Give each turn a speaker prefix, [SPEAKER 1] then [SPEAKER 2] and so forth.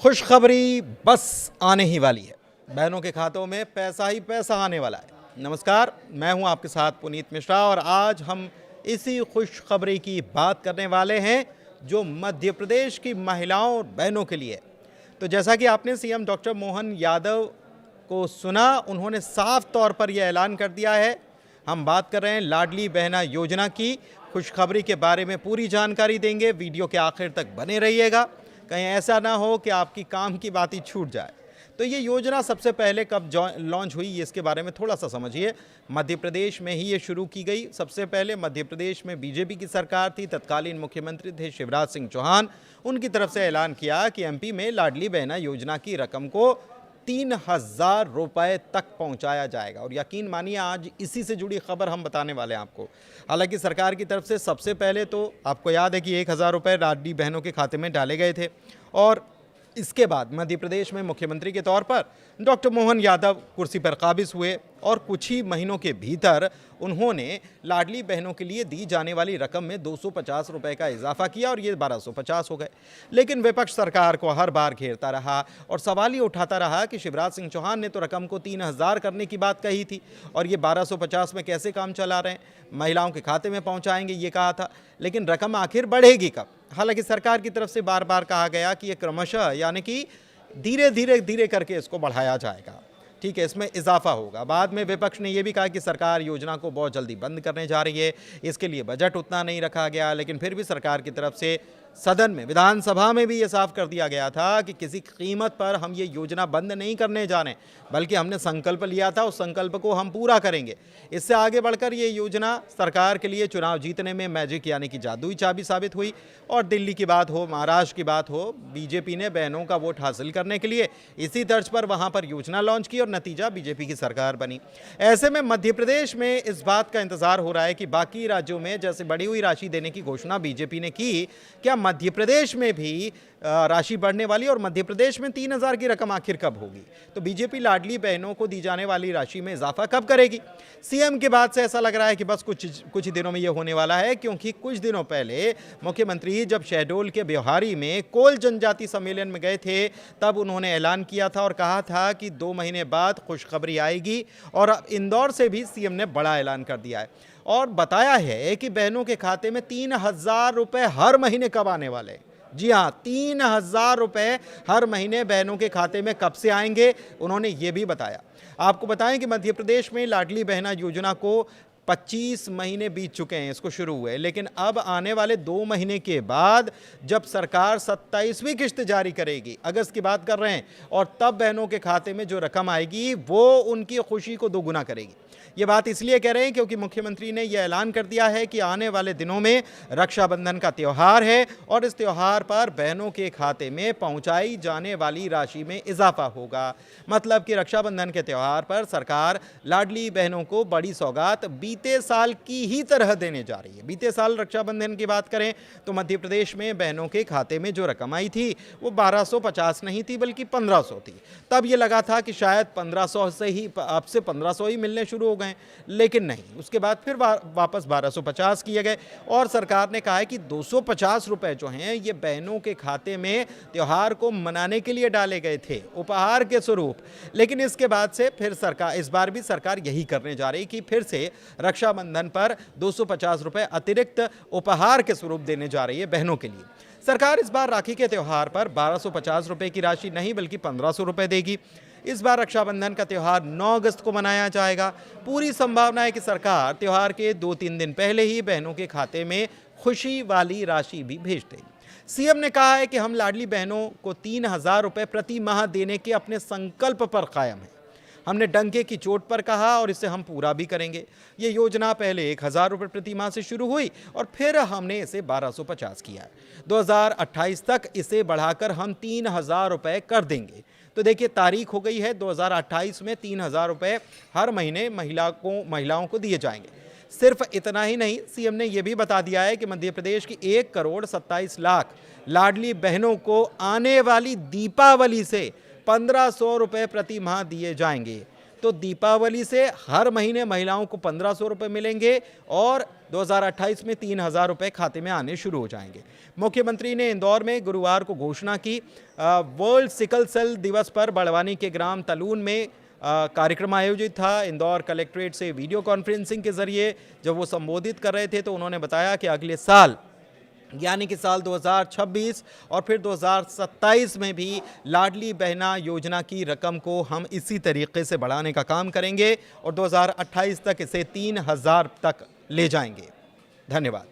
[SPEAKER 1] खुशखबरी बस आने ही वाली है। बहनों के खातों में पैसा ही पैसा आने वाला है। नमस्कार, मैं हूं आपके साथ पुनीत मिश्रा और आज हम इसी खुशखबरी की बात करने वाले हैं जो मध्य प्रदेश की महिलाओं और बहनों के लिए है। तो जैसा कि आपने सीएम डॉक्टर मोहन यादव को सुना, उन्होंने साफ तौर पर यह ऐलान कर दिया है। हम बात कर रहे हैं लाडली बहना योजना की। खुशखबरी के बारे में पूरी जानकारी देंगे, वीडियो के आखिर तक बने रहिएगा। कहीं ऐसा ना हो कि आपकी काम की बात ही छूट जाए। तो ये योजना सबसे पहले कब लॉन्च हुई, इसके बारे में थोड़ा सा समझिए। मध्य प्रदेश में ही ये शुरू की गई। सबसे पहले मध्य प्रदेश में बीजेपी की सरकार थी, तत्कालीन मुख्यमंत्री थे शिवराज सिंह चौहान। उनकी तरफ से ऐलान किया कि एमपी में लाडली बहना योजना की रकम को 3,000 रुपये तक पहुंचाया जाएगा। और यकीन मानिए आज इसी से जुड़ी खबर हम बताने वाले हैं आपको। हालांकि सरकार की तरफ से सबसे पहले तो आपको याद है कि 1,000 रुपये लाडली बहनों के खाते में डाले गए थे और इसके बाद मध्य प्रदेश में मुख्यमंत्री के तौर पर डॉक्टर मोहन यादव कुर्सी पर काबिज हुए और कुछ ही महीनों के भीतर उन्होंने लाडली बहनों के लिए दी जाने वाली रकम में 250 रुपये का इजाफा किया और ये 1250 हो गए। लेकिन विपक्ष सरकार को हर बार घेरता रहा और सवाल ही उठाता रहा कि शिवराज सिंह चौहान ने तो रकम को 3,000 करने की बात कही थी और ये 1250 में कैसे काम चला रहे हैं, महिलाओं के खाते में पहुंचाएंगे ये कहा था, लेकिन रकम आखिर बढ़ेगी कब। हालांकि सरकार की तरफ से बार बार कहा गया कि ये क्रमशः यानी कि धीरे धीरे करके इसको बढ़ाया जाएगा, ठीक है, इसमें इजाफा होगा। बाद में विपक्ष ने यह भी कहा कि सरकार योजना को बहुत जल्दी बंद करने जा रही है, इसके लिए बजट उतना नहीं रखा गया। लेकिन फिर भी सरकार की तरफ से सदन में, विधानसभा में भी ये साफ कर दिया गया था कि किसी कीमत पर हम ये योजना बंद नहीं करने जा रहे हैं, बल्कि हमने संकल्प लिया था, उस संकल्प को हम पूरा करेंगे। इससे आगे बढ़कर ये योजना सरकार के लिए चुनाव जीतने में मैजिक यानी कि जादुई चाबी साबित हुई। और दिल्ली की बात हो, महाराष्ट्र की बात हो, बीजेपी ने बहनों का वोट हासिल करने के लिए इसी तर्ज पर वहां पर योजना लॉन्च की और नतीजा बीजेपी की सरकार बनी। ऐसे में मध्य प्रदेश में इस बात का इंतजार हो रहा है कि बाकी राज्यों में जैसे बढ़ी हुई राशि देने की घोषणा बीजेपी ने की, क्या मध्य प्रदेश में भी राशि बढ़ने वाली और मध्य प्रदेश में 3,000 की रकम आखिर कब होगी। तो बीजेपी लाडली बहनों को दी जाने वाली राशि में इजाफा कब करेगी। सीएम के बाद से ऐसा लग रहा है कि बस कुछ ही दिनों में ये होने वाला है, क्योंकि कुछ दिनों पहले मुख्यमंत्री जब शहडोल के ब्योहारी में कोल जनजाति सम्मेलन में गए थे, तब उन्होंने ऐलान किया था और कहा था कि 2 महीने बाद खुशखबरी आएगी। और अब इंदौर से भी सीएम ने बड़ा ऐलान कर दिया है और बताया है कि बहनों के खाते में 3,000 रुपये हर महीने कब आने वाले हैं। जी हाँ, 3,000 रुपये हर महीने बहनों के खाते में कब से आएंगे, उन्होंने ये भी बताया। आपको बताएं कि मध्य प्रदेश में लाडली बहना योजना को 25 महीने बीत चुके हैं इसको शुरू हुए, लेकिन अब आने वाले 2 महीने के बाद जब सरकार 27वीं किश्त जारी करेगी, अगस्त की बात कर रहे हैं, और तब बहनों के खाते में जो रकम आएगी वो उनकी खुशी को दोगुना करेगी। ये बात इसलिए कह रहे हैं क्योंकि मुख्यमंत्री ने यह ऐलान कर दिया है कि आने वाले दिनों में रक्षाबंधन का त्यौहार है और इस त्यौहार पर बहनों के खाते में पहुंचाई जाने वाली राशि में इजाफा होगा। मतलब कि रक्षाबंधन के त्यौहार पर सरकार लाडली बहनों को बड़ी सौगात बीते साल की ही तरह देने जा रही है। बीते साल रक्षाबंधन की बात करें तो मध्य प्रदेश में बहनों के खाते में जो रकम आई थी वो 1250 नहीं थी बल्कि 1,500 थी। तब ये लगा था कि शायद 1,500 से ही, अब से 1,500 ही मिलने शुरू हो गए, लेकिन नहीं। उसके बाद फिर वापस 1,250 किए गए और सरकार ने कहा है कि 250 रुपए जो हैं ये बहनों के खाते में त्योहार को मनाने के लिए डाले गए थे, उपहार के स्वरूप। लेकिन इसके बाद से फिर सरकार, इस बार भी सरकार यही करने जा रही कि फिर से रक्षाबंधन पर 250 रुपए अतिरिक्त उपहार के स्वरूप देने जा रही है बहनों के लिए। सरकार इस बार राखी के त्यौहार पर 1,250 रुपए की राशि नहीं बल्कि 1,500 रुपए देगी। इस बार रक्षाबंधन का त्यौहार 9 अगस्त को मनाया जाएगा। पूरी संभावना है कि सरकार त्यौहार के 2-3 दिन पहले ही बहनों के खाते में खुशी वाली राशि भी भेज देगी। सीएम ने कहा है कि हम लाडली बहनों को 3,000 रुपये प्रति माह देने के अपने संकल्प पर कायम हैं। हमने डंके की चोट पर कहा और इसे हम पूरा भी करेंगे। ये योजना पहले 1,000 रुपये प्रति माह से शुरू हुई और फिर हमने इसे 1,250 किया। 2028 तक इसे बढ़ाकर हम 3,000 रुपये कर देंगे। तो देखिए, तारीख हो गई है 2028 में 3,000 रुपये हर महीने महिलाओं को दिए जाएंगे। सिर्फ इतना ही नहीं, सीएम ने यह भी बता दिया है कि मध्य प्रदेश की 1,27,00,000 लाडली बहनों को आने वाली दीपावली से 1,500 रुपये प्रति माह दिए जाएंगे। तो दीपावली से हर महीने महिलाओं को 1500 रुपये मिलेंगे और 2028 में 3000 रुपये खाते में आने शुरू हो जाएंगे। मुख्यमंत्री ने इंदौर में गुरुवार को घोषणा की। वर्ल्ड सिकल सेल दिवस पर बड़वानी के ग्राम तलून में कार्यक्रम आयोजित था। इंदौर कलेक्ट्रेट से वीडियो कॉन्फ्रेंसिंग के जरिए जब वो संबोधित कर रहे थे तो उन्होंने बताया कि अगले साल यानी कि साल 2026 और फिर 2027 में भी लाडली बहना योजना की रकम को हम इसी तरीके से बढ़ाने का काम करेंगे और 2028 तक इसे 3000 तक ले जाएंगे। धन्यवाद।